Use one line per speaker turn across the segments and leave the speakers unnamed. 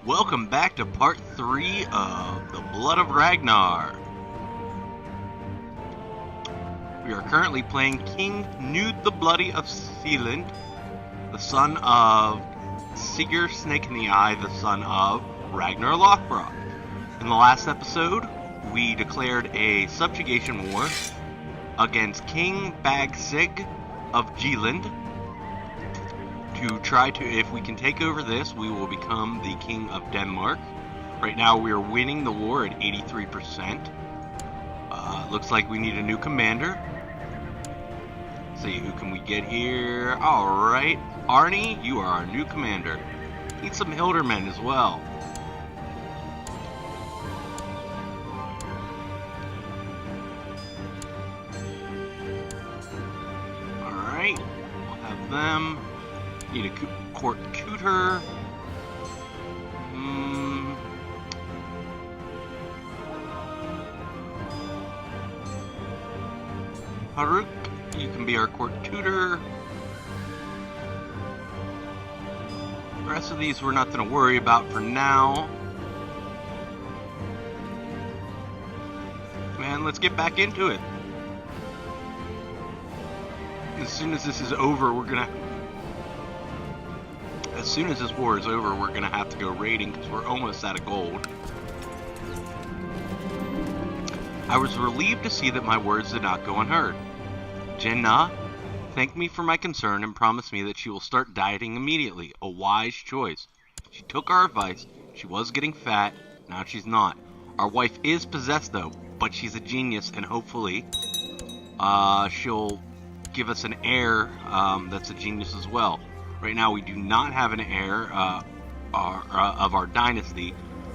Welcome back to part 3 of the Blood of Ragnarr. We are currently playing King Knud the Bloody of Sealand, the son of Sigurd Snake, the son of Ragnarr Lodbrok. In the last episode, we declared a subjugation war against King Bagsig of Gealand. To try to, if we can take over this, we will become the King of Denmark. Right now we are winning the war at 83%. Looks like we need a new commander. Let's see, who can we get here? Alright, Arnie, you are our new commander. Need some Hildermen as well. Alright, we'll have them. Need a court tutor. Haruk, you can be our court tutor. The rest of these we're not going to worry about for now. Man, let's get back into it. As soon as this is over, as soon as this war is over, we're going to have to go raiding because we're almost out of gold. I was relieved to see that my words did not go unheard. Jenna thanked me for my concern and promised me that she will start dieting immediately. A wise choice. She took our advice. She was getting fat. Now she's not. Our wife is possessed though, but she's a genius and hopefully she'll give us an heir that's a genius as well. Right now, we do not have an heir of our dynasty.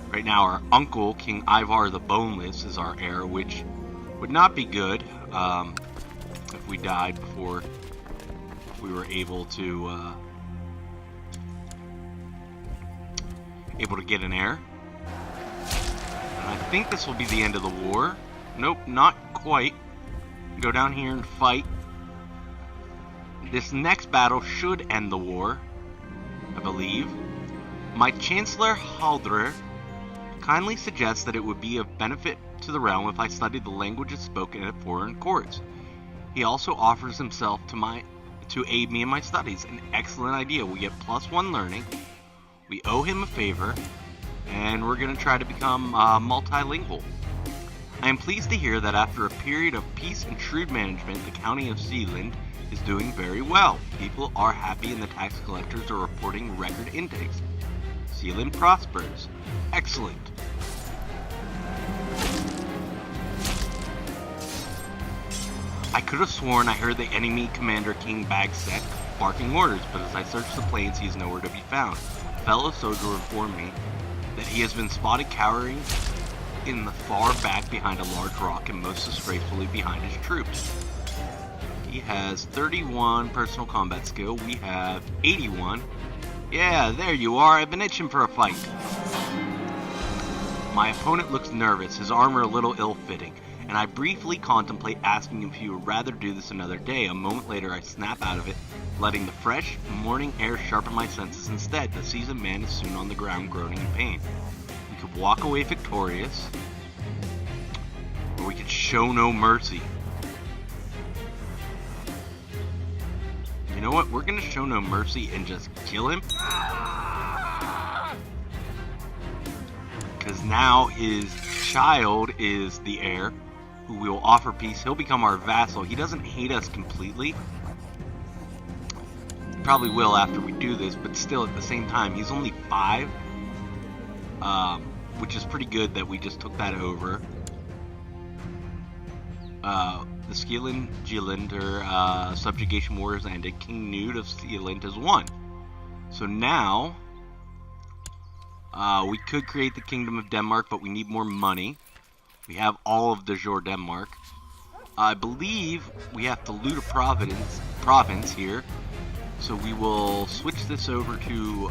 Right now, our uncle, King Ivar the Boneless, is our heir, which would not be good if we died before we were able to get an heir. And I think this will be the end of the war. Nope, not quite. Go down here and fight. This next battle should end the war, I believe. My Chancellor Haldrer kindly suggests that it would be of benefit to the realm if I studied the languages spoken at foreign courts. He also offers himself to aid me in my studies. An excellent idea. We get +1 learning. We owe him a favor, and we're going to try to become multilingual. I am pleased to hear that after a period of peace and shrewd management, the county of Sealand is doing very well. People are happy and the tax collectors are reporting record intakes. Sealand prospers. Excellent. I could have sworn I heard the enemy commander King Bagsek barking orders, but as I searched the plains he is nowhere to be found. A fellow soldier informed me that he has been spotted cowering in the far back behind a large rock and most disgracefully behind his troops. He has 31 personal combat skill. We have 81. Yeah, there you are. I've been itching for a fight. My opponent looks nervous, his armor a little ill-fitting, and I briefly contemplate asking him if he would rather do this another day. A moment later, I snap out of it, letting the fresh morning air sharpen my senses instead. The seasoned man is soon on the ground, groaning in pain. We could walk away victorious, or we could show no mercy. You know what? We're going to show no mercy and just kill him. Because now his child is the heir who we will offer peace. He'll become our vassal. He doesn't hate us completely. He probably will after we do this, but still at the same time, he's only 5. Which is pretty good that we just took that over. The Gealand subjugation war has ended. King Knud of Sealand has won. So now, we could create the Kingdom of Denmark, but we need more money. We have all of de jure Denmark. I believe we have to loot a province here. So we will switch this over to,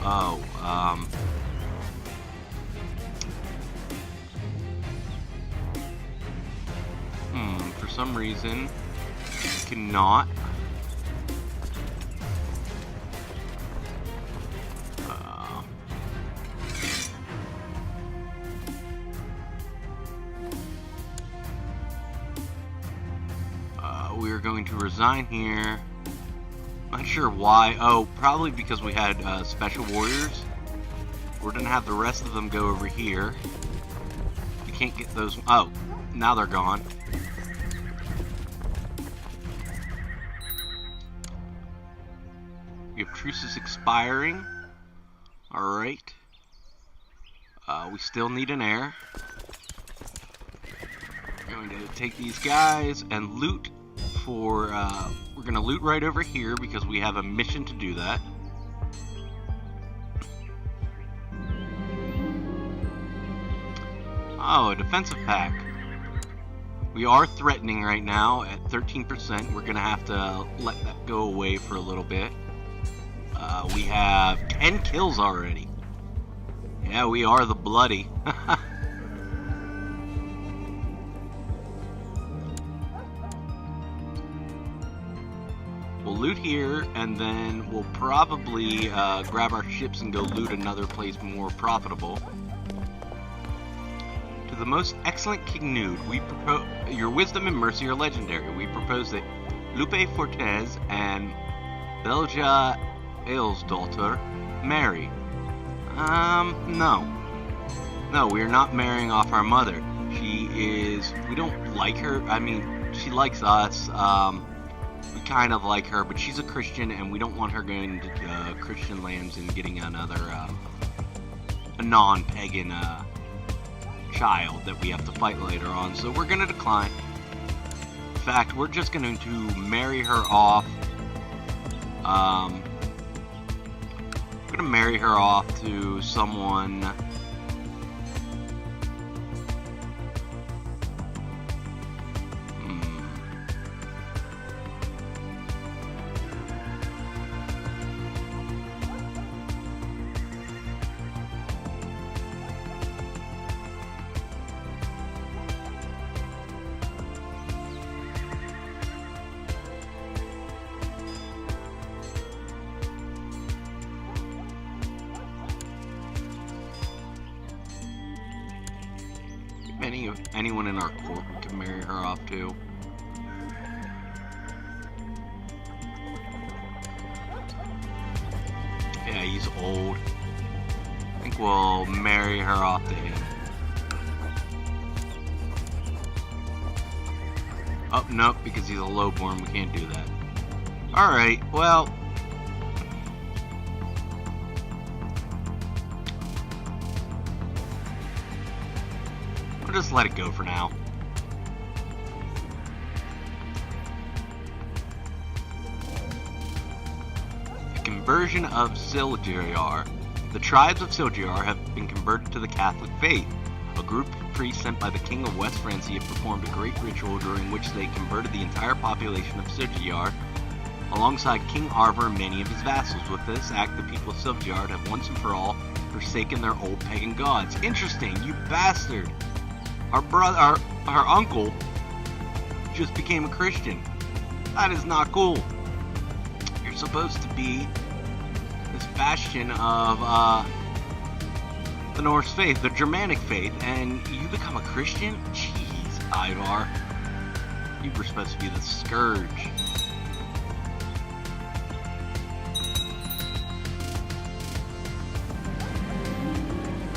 for some reason, cannot. we're going to resign here. Not sure why. Oh, probably because we had special warriors. We're gonna have the rest of them go over here. We can't get those. Oh, now they're gone. We have truces expiring. Alright. We still need an heir. We're going to take these guys and loot for, we're going to loot right over here because we have a mission to do that. Oh, a defensive pack. We are threatening right now at 13%. We're going to have to let that go away for a little bit. We have 10 kills already. Yeah, we are the bloody. We'll loot here, and then we'll probably grab our ships and go loot another place more profitable. To the most excellent King Nude, we propose your wisdom and mercy are legendary. We propose that Lupe Fortes and Belja Aylesdottir marry. No. No, we're not marrying off our mother. We don't like her. I mean, she likes us. We kind of like her, but she's a Christian, and we don't want her going to Christian lands and getting another, a non-pagan, child that we have to fight later on. So we're gonna decline. In fact, we're just going to marry her off. I'm gonna marry her off to someone. Anyone in our court we can marry her off to. Yeah, he's old. I think we'll marry her off to him. Oh, nope, because he's a lowborn, we can't do that. Alright, well... just let it go for now. The conversion of Silgiar. The tribes of Silgiar have been converted to the Catholic faith. A group of priests sent by the king of West Francia performed a great ritual during which they converted the entire population of Silgiar alongside King Arvar and many of his vassals. With this act, the people of Silgiar have once and for all forsaken their old pagan gods. Interesting, you bastard! Our brother, our uncle, just became a Christian. That is not cool. You're supposed to be this bastion of the Norse faith, the Germanic faith, and you become a Christian? Jeez, Ivar. You were supposed to be the scourge.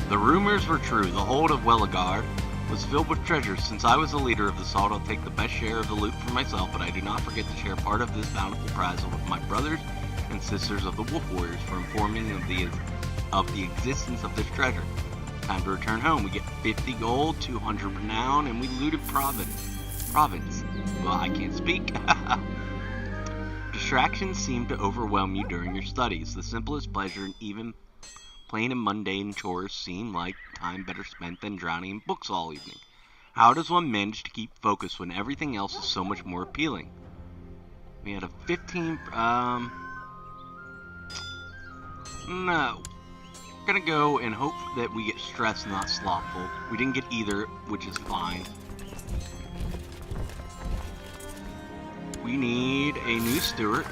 The rumors were true. The hold of Welligard was filled with treasures. Since I was the leader of the assault, I'll take the best share of the loot for myself, but I do not forget to share part of this bountiful prize with my brothers and sisters of the Wolf Warriors for informing of the existence of this treasure. Time to return home. We get 50 gold, 200 renown, and we looted Province. Well, I can't speak. Distractions seem to overwhelm you during your studies. The simplest pleasure and even plain and mundane chores seem like time better spent than drowning in books all evening. How does one manage to keep focused when everything else is so much more appealing? We had a 15... No. We're gonna go and hope that we get stressed, not slothful. We didn't get either, which is fine. We need a new steward.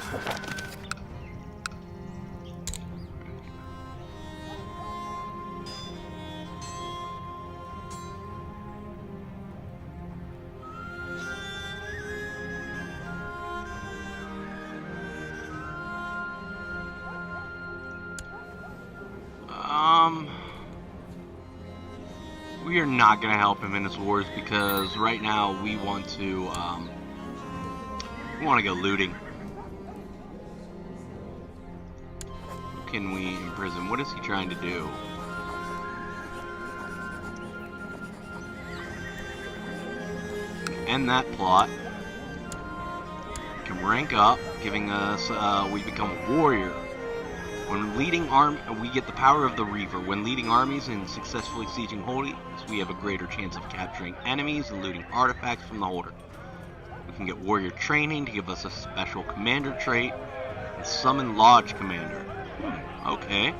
We are not going to help him in his wars because right now we want to go looting. Who can we imprison? What is he trying to do? End that plot. We can rank up, giving us, we become a warrior. When leading we get the power of the Reaver. When leading armies and successfully sieging holdings, we have a greater chance of capturing enemies and looting artifacts from the holder. We can get warrior training to give us a special commander trait, and summon lodge commander. Okay.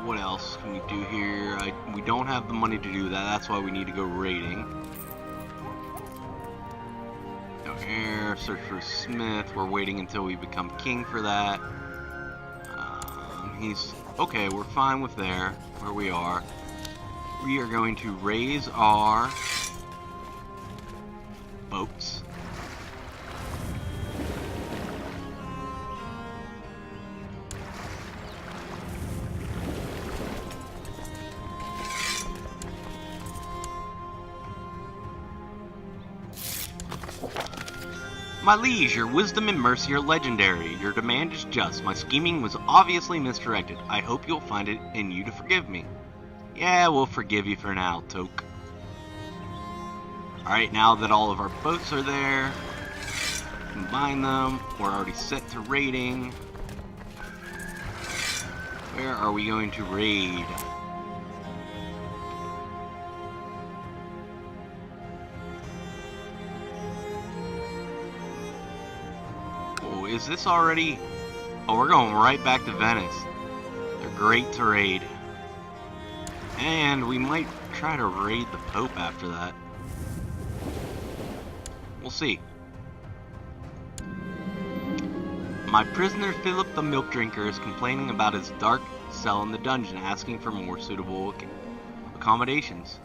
What else can we do here? We don't have the money to do that. That's why we need to go raiding. Here, search for Smith. We're waiting until we become king for that. He's okay. We're fine with where we are. We are going to raise our boats. My liege, your wisdom and mercy are legendary. Your demand is just. My scheming was obviously misdirected. I hope you'll find it in you to forgive me. Yeah, we'll forgive you for now, Toke. Alright, now that all of our boats are there, combine them. We're already set to raiding. Where are we going to raid? Is this already? Oh, we're going right back to Venice. They're great to raid. And we might try to raid the Pope after that. We'll see. My prisoner Philip the Milk Drinker is complaining about his dark cell in the dungeon, asking for more suitable accommodations.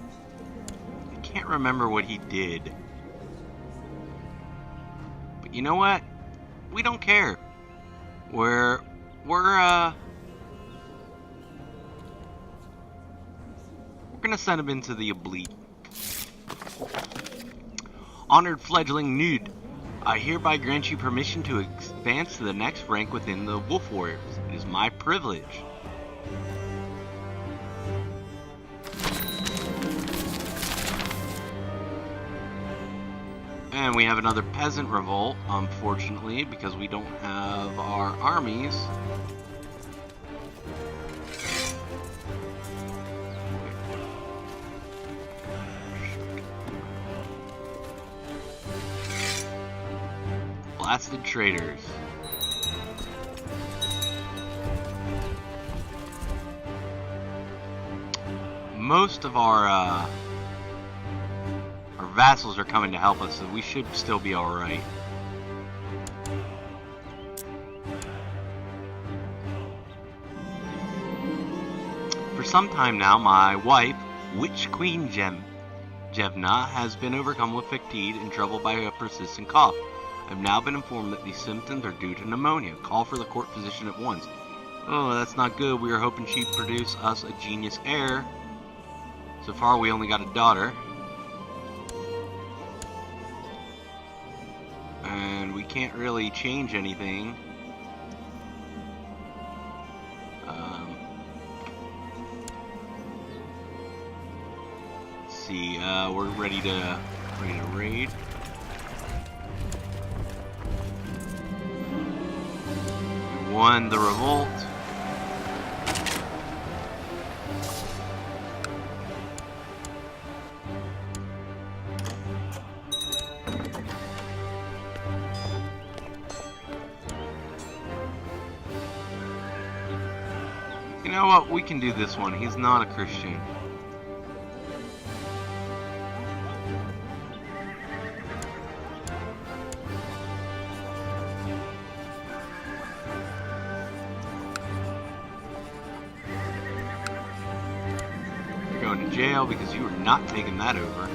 I can't remember what he did. But you know what? We don't care. We're gonna send him into the oblique. Honored fledgling Nude, I hereby grant you permission to advance to the next rank within the Wolf Warriors. It is my privilege. And we have another peasant revolt, unfortunately, because we don't have our armies. Blasted traitors. Most of our vassals are coming to help us, so we should still be alright. For some time now, my wife, Witch Queen Jevna, has been overcome with fatigue and troubled by a persistent cough. I've now been informed that these symptoms are due to pneumonia. Call for the court physician at once. Oh, that's not good. We were hoping she'd produce us a genius heir. So far, we only got a daughter. And we can't really change anything. Let's see, we're ready to raid. We won the revolt. You know what? We can do this one. He's not a Christian. You're going to jail because you are not taking that over.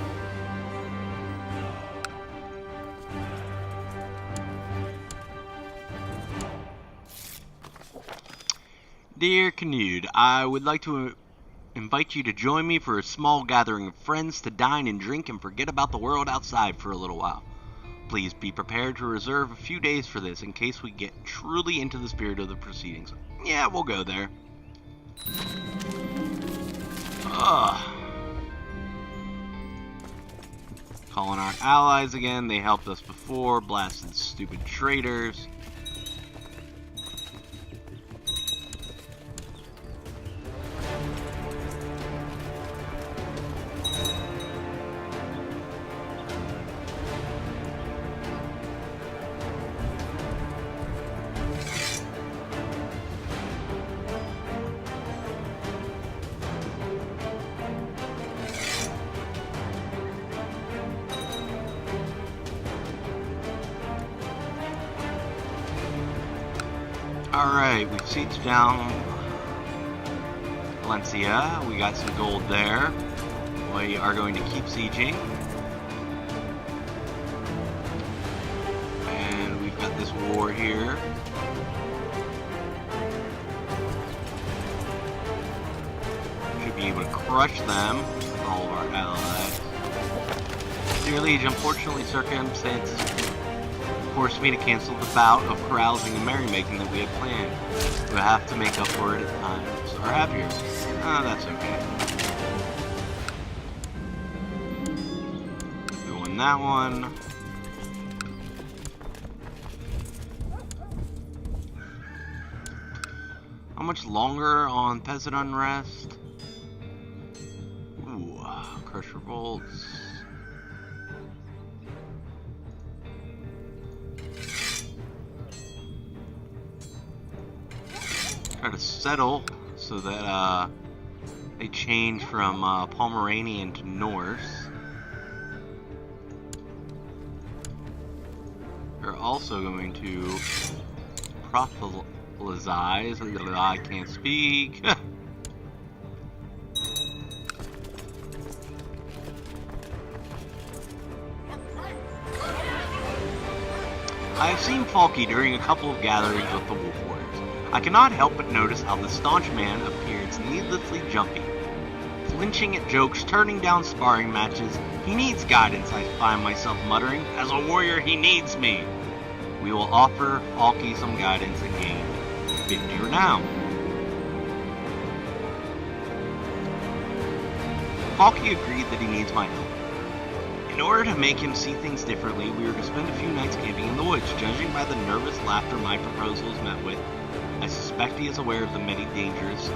Dear Canute, I would like to invite you to join me for a small gathering of friends to dine and drink and forget about the world outside for a little while. Please be prepared to reserve a few days for this in case we get truly into the spirit of the proceedings. Yeah, we'll go there. Ugh. Calling our allies again. They helped us before. Blasted stupid traitors. Alright, we've sieged down Valencia. We got some gold there. We are going to keep sieging. And we've got this war here. Should be able to crush them with all of our allies. Dear Liege, unfortunately circumstances forced me to cancel the bout of carousing and merrymaking that we had planned. We'll have to make up for it at times, or happier. Oh, that's okay. We won that one. How much longer on peasant unrest? Ooh, crush revolts. Try to settle so that they change from Pomeranian to Norse. They're also going to proselytize. I can't speak. I have seen Falky during a couple of gatherings with the Wolf Warriors. I cannot help but notice how the staunch man appears needlessly jumpy. Flinching at jokes, turning down sparring matches. He needs guidance, I find myself muttering. As a warrior, he needs me. We will offer Falky some guidance and gain 50 renown. Falky agreed that he needs my help. In order to make him see things differently, we were to spend a few nights camping in the woods. Judging by the nervous laughter my proposal is met with, I suspect he is aware of the many dangers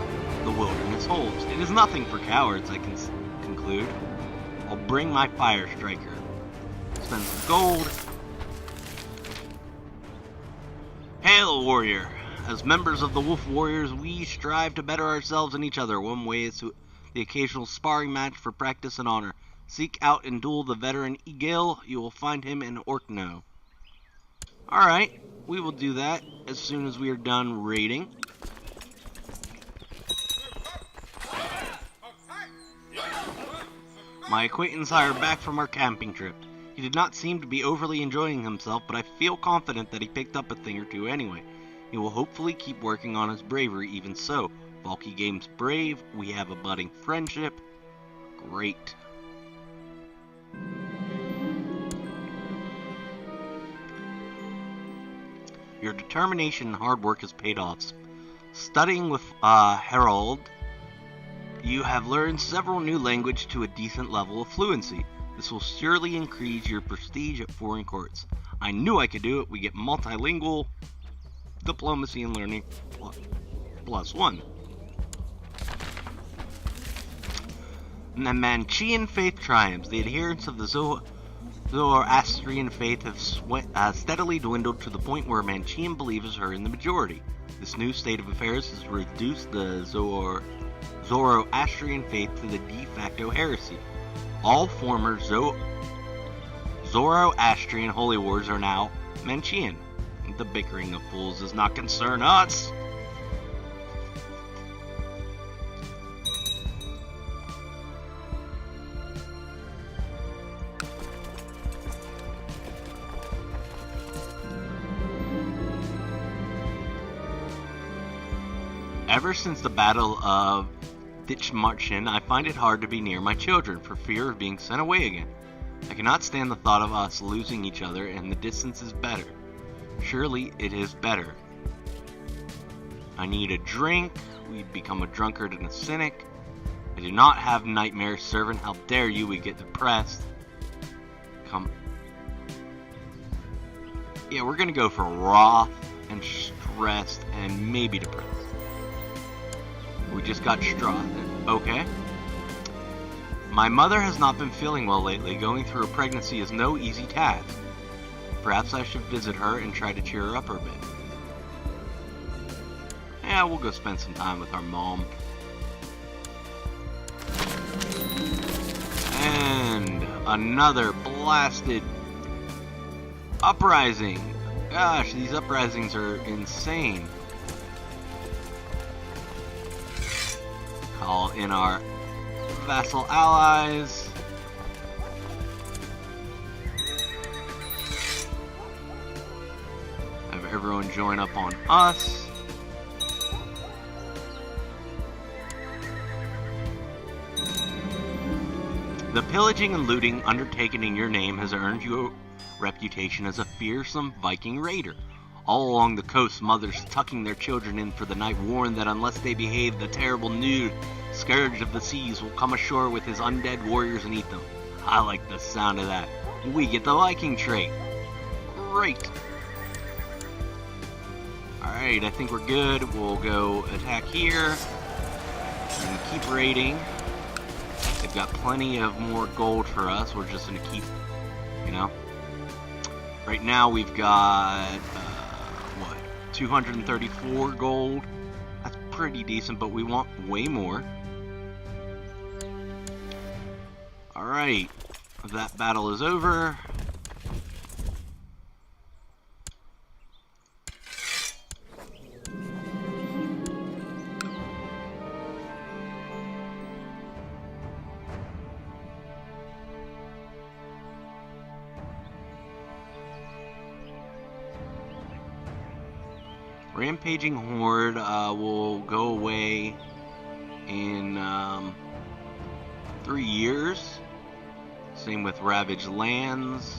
the wilderness holds. It is nothing for cowards, I can conclude. I'll bring my fire striker. Spend some gold. Hail, warrior! As members of the Wolf Warriors, we strive to better ourselves and each other. One way is to the occasional sparring match for practice and honor. Seek out and duel the veteran Egil. You will find him in Orkno. Alright, we will do that as soon as we are done raiding. My acquaintance and I are back from our camping trip. He did not seem to be overly enjoying himself, but I feel confident that he picked up a thing or two anyway. He will hopefully keep working on his bravery even so. Falky Game's brave, we have a budding friendship. Great. Your determination and hard work has paid off. Studying with Harold, you have learned several new languages to a decent level of fluency. This will surely increase your prestige at foreign courts. I knew I could do it. We get multilingual diplomacy and learning +1. And the Manchean faith triumphs. The adherents of the Zoroastrian faith have steadily dwindled to the point where Manchean believers are in the majority. This new state of affairs has reduced the Zoroastrian faith to the de facto heresy. All former Zoroastrian holy wars are now Manchean. The bickering of fools does not concern us. Ever since the Battle of Ditchmarschen, I find it hard to be near my children for fear of being sent away again. I cannot stand the thought of us losing each other, and the distance is better. Surely it is better. I need a drink. We'd become a drunkard and a cynic. I do not have nightmares, servant. How dare you? We get depressed. Come. Yeah, we're gonna go for wroth and stressed and maybe depressed. We just got straw. Okay. My mother has not been feeling well lately. Going through a pregnancy is no easy task. Perhaps I should visit her and try to cheer her up a bit. Yeah, we'll go spend some time with our mom. And another blasted uprising. Gosh, these uprisings are insane. Call in our vassal allies. Have everyone join up on us. The pillaging and looting undertaken in your name has earned you a reputation as a fearsome Viking raider. All along the coast, mothers tucking their children in for the night warn that unless they behave, the terrible nude scourge of the seas will come ashore with his undead warriors and eat them. I like the sound of that. We get the Viking trait. Great. Alright, I think we're good. We'll go attack here. And keep raiding. They've got plenty of more gold for us. We're just going to keep, you know. Right now we've got, 234 gold. That's pretty decent, but we want way more. Alright, that battle is over. Rampaging Horde will go away in 3 years. Same with Ravaged Lands.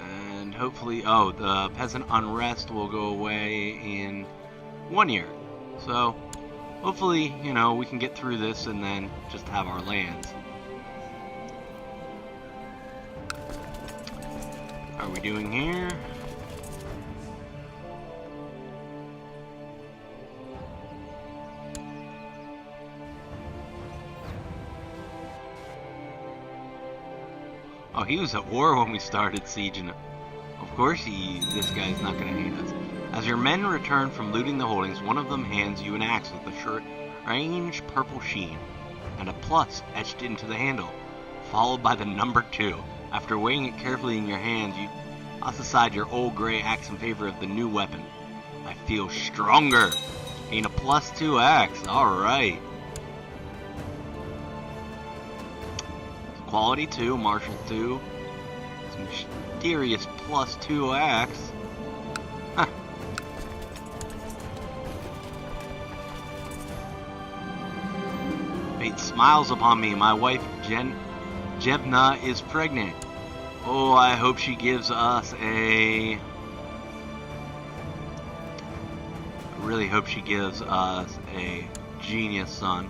And hopefully, the Peasant Unrest will go away in 1 year. So, hopefully, you know, we can get through this and then just have our lands. How are we doing here? Oh, he was at war when we started sieging. Of course this guy's not going to hate us. As your men return from looting the holdings, one of them hands you an axe with a strange purple sheen and a plus etched into the handle, followed by the number 2. After weighing it carefully in your hands, you toss aside your old gray axe in favor of the new weapon. I feel stronger. Gain a +2 axe. Alright. Quality 2, Martial 2. Some mysterious +2 axe. Huh. Fate smiles upon me. My wife Jevna is pregnant. Oh, I hope she gives us I really hope she gives us a genius son.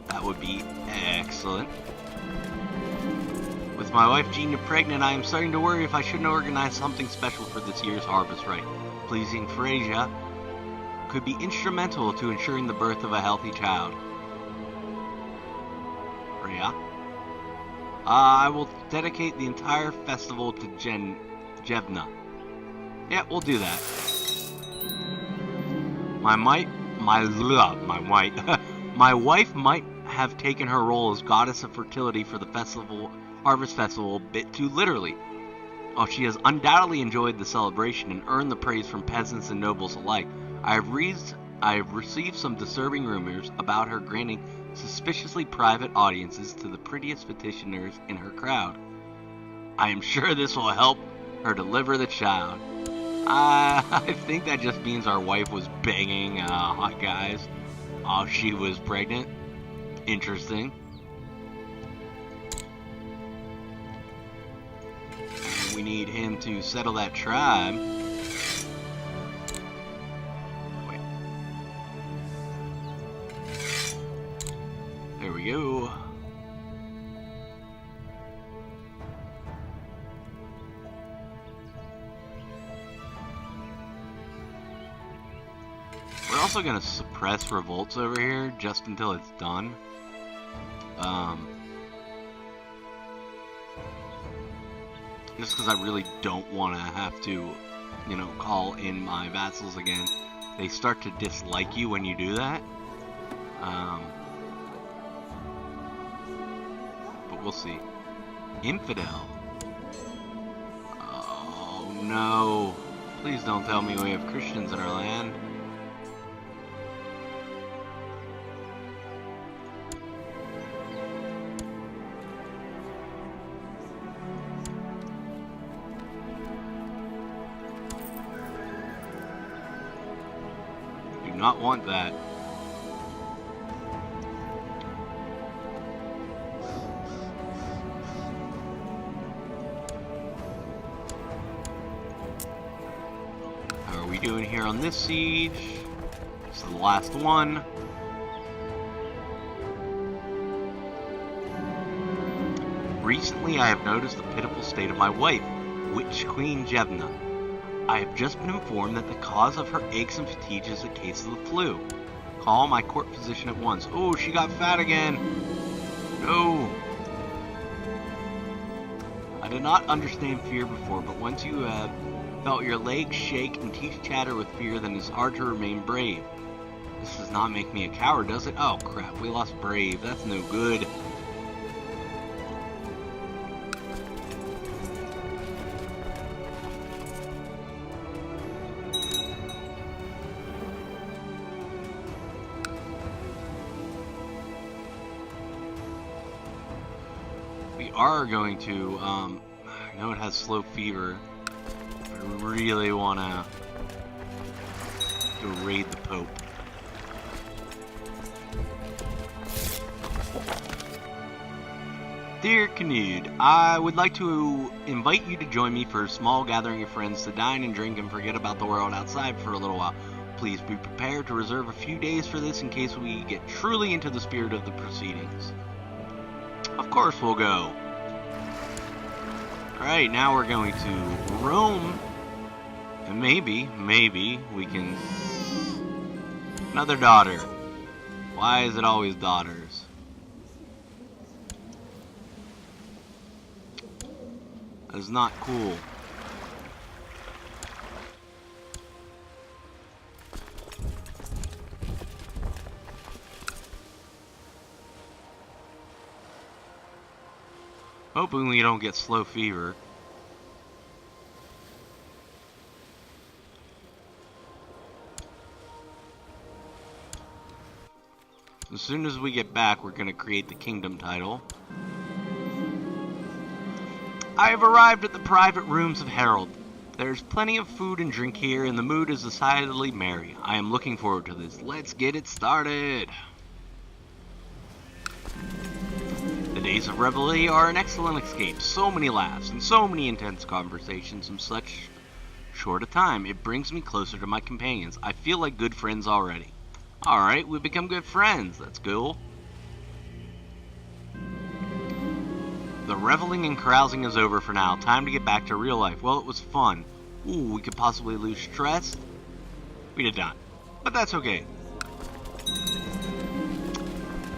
That would be excellent. With my wife Gina pregnant, I am starting to worry if I shouldn't organize something special for this year's harvest right. Pleasing Freyja could be instrumental to ensuring the birth of a healthy child. Freya? I will dedicate the entire festival to Jevna. Yeah, we'll do that. My wife might have taken her role as goddess of fertility for the Harvest Festival a bit too literally. Oh, she has undoubtedly enjoyed the celebration and earned the praise from peasants and nobles alike. I have received some disturbing rumors about her granting suspiciously private audiences to the prettiest petitioners in her crowd. I am sure this will help her deliver the child. I think that just means our wife was banging hot guys while she was pregnant. Interesting. And we need him to settle that tribe. Wait. There we go. We're also going to suppress revolts over here just until it's done. Just because I really don't want to have to, you know, call in my vassals again. They start to dislike you when you do that. But we'll see. Infidel. Oh no. Please don't tell me we have Christians in our land. Not want that. How are we doing here on this siege? This is the last one. Recently I have noticed the pitiful state of my wife, Witch Queen Jevna. I have just been informed that the cause of her aches and fatigue is a case of the flu. Call my court physician at once. Oh, she got fat again. No. I did not understand fear before, but once you have felt your legs shake and teeth chatter with fear, then it's hard to remain brave. This does not make me a coward, does it? Oh crap, we lost brave. That's no good. Are going to, I know it has slow fever, but I really want to go raid the Pope. Dear Canute, I would like to invite you to join me for a small gathering of friends to dine and drink and forget about the world outside for a little while. Please be prepared to reserve a few days for this in case we get truly into the spirit of the proceedings. Of course we'll go. Alright, now we're going to Rome. And maybe we can... Another daughter. Why is it always daughters? That is not cool. Hoping we don't get slow fever. As soon as we get back, we're going to create the kingdom title. I have arrived at the private rooms of Harold. There's plenty of food and drink here, and the mood is decidedly merry. I am looking forward to this. Let's get it started. The days of revelry are an excellent escape. So many laughs and so many intense conversations in such short a time. It brings me closer to my companions. I feel like good friends already. Alright, we've become good friends. That's cool. The reveling and carousing is over for now. Time to get back to real life. Well, it was fun. Ooh, we could possibly lose stress. We did not. But that's okay.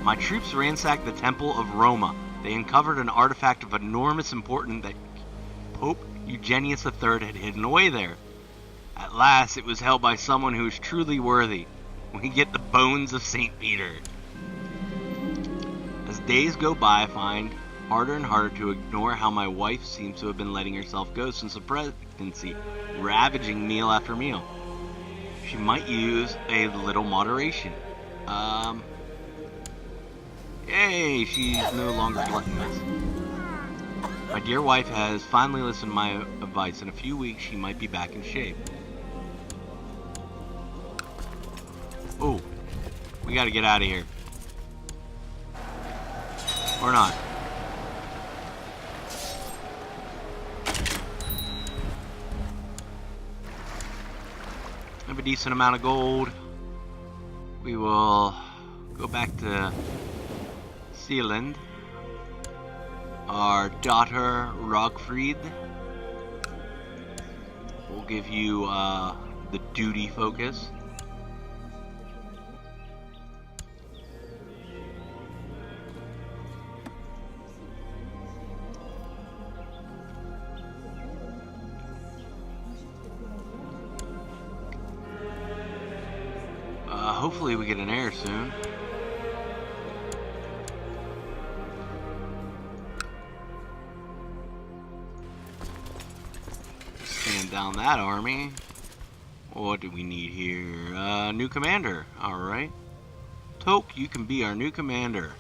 My troops ransacked the Temple of Roma. They uncovered an artifact of enormous importance that Pope Eugenius III had hidden away there. At last, it was held by someone who is truly worthy. We get the bones of St. Peter. As days go by, I find harder and harder to ignore how my wife seems to have been letting herself go since the pregnancy, ravaging meal after meal. She might use a little moderation. Yay, she's no longer gluttonous. My dear wife has finally listened to my advice. In a few weeks, she might be back in shape. gotta get out of here. Or not. Have a decent amount of gold. We will go back to Sealand. Our daughter Rogfried. We'll give you the duty focus. Hopefully we get an heir soon. Stand down that army. What do we need here? New commander. Alright. Toke, you can be our new commander.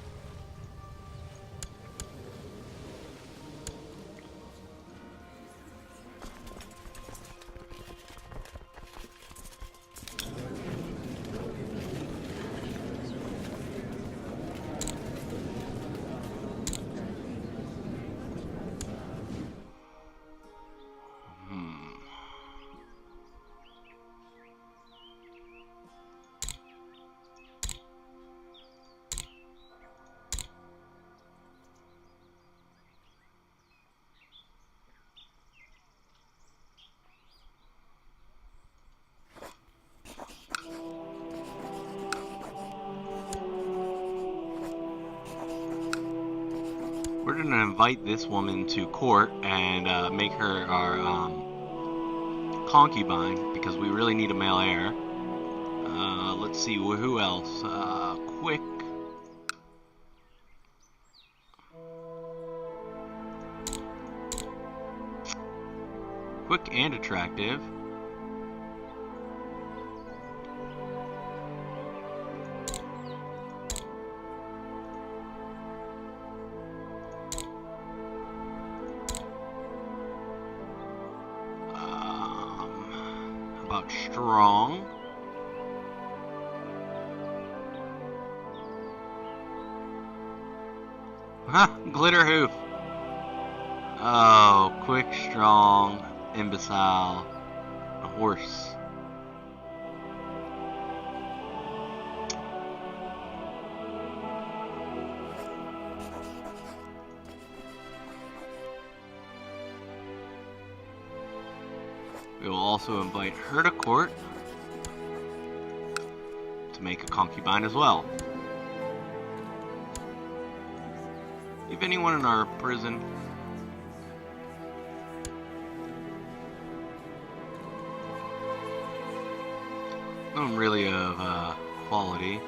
We're going to invite this woman to court and make her our concubine, because we really need a male heir. Let's see, who else? Quick. Quick and attractive. About strong. Huh, glitter hoof. Oh, quick, strong, imbecile, a horse. We will also invite her to court to make a concubine as well. If anyone in our prison, none really of quality.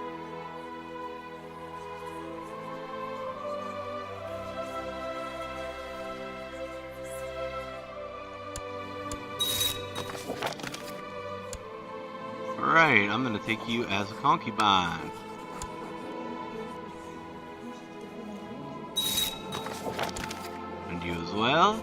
Alright, I'm gonna take you as a concubine. And you as well.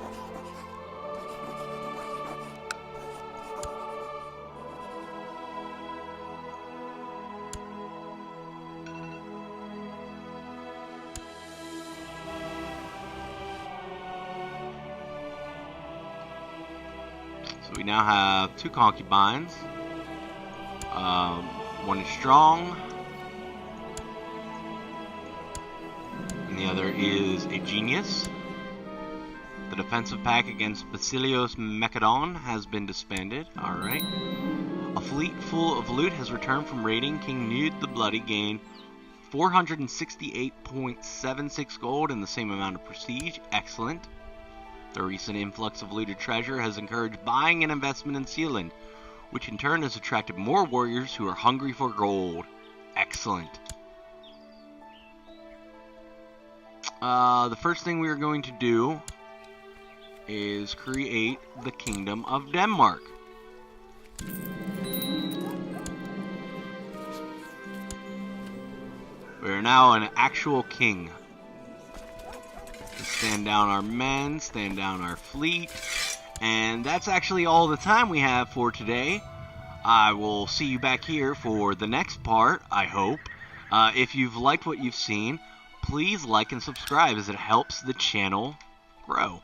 So we now have 2 concubines. One is strong, and the other is a genius. The defensive pack against Basilios Mechadon has been disbanded. Alright. A fleet full of loot has returned from raiding. King Nude the Bloody gained 468.76 gold and the same amount of prestige. Excellent. The recent influx of looted treasure has encouraged buying and investment in Sealand, which in turn has attracted more warriors who are hungry for gold. Excellent. The first thing we are going to do is create the Kingdom of Denmark. We are now an actual king. Stand down our men, stand down our fleet. And that's actually all the time we have for today. I will see you back here for the next part, I hope. If you've liked what you've seen, please like and subscribe as it helps the channel grow.